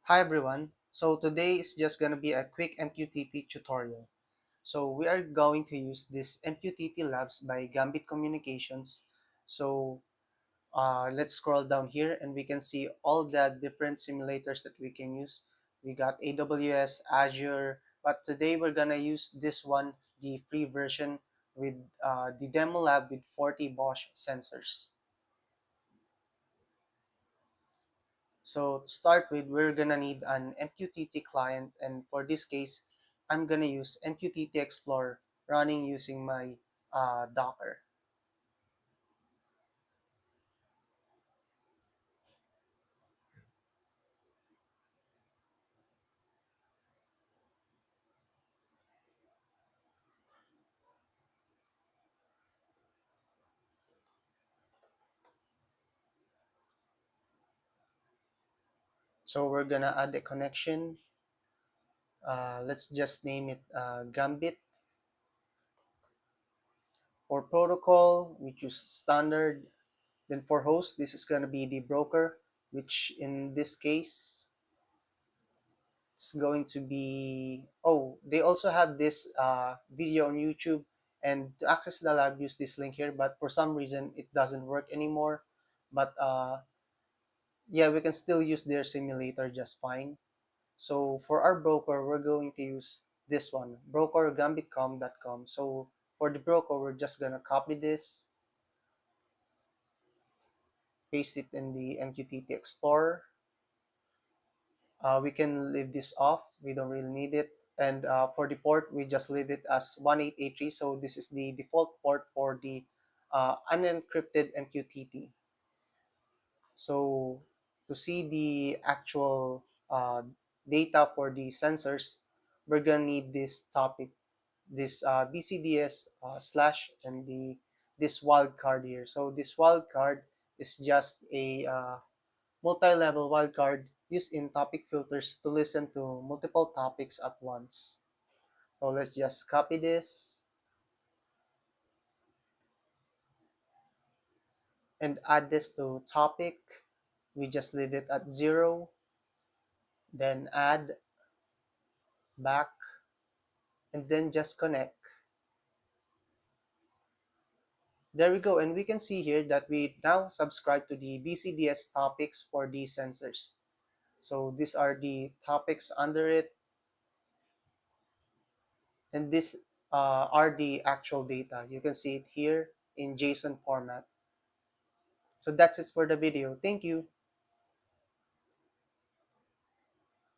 Hi everyone. So today is just gonna be a quick MQTT tutorial. So we are going to use this MQTT Labs by Gambit Communications. So let's scroll down here and we can see all the different simulators that we can use. We got AWS, Azure, but today we're gonna use this one, the free version with the demo lab with 40 Bosch sensors. So to start with, we're gonna need an MQTT client, and for this case, I'm gonna use MQTT Explorer running using my Docker. So we're gonna add a connection. Let's just name it Gambit. For protocol, we choose standard. Then for host, this is gonna be the broker, which in this case it's going to be, oh, they also have this video on YouTube, and to access the lab use this link here, but for some reason it doesn't work anymore. But yeah, we can still use their simulator just fine. So for our broker, we're going to use this one, brokergambitcom.com. So for the broker, we're just gonna copy this, paste it in the MQTT Explorer. We can leave this off, we don't really need it. And for the port, we just leave it as 1883. So this is the default port for the unencrypted MQTT. So to see the actual data for the sensors, we're gonna need this topic, this BCDS slash and this wildcard here. So this wildcard is just a multi-level wildcard used in topic filters to listen to multiple topics at once. So let's just copy this and add this to topic. We just leave it at 0, then add back, and then just connect. There we go, and we can see here that we now subscribe to the BCDS topics for these sensors. So these are the topics under it, and these are the actual data. You can see it here in JSON format. So that's it for the video. Thank you.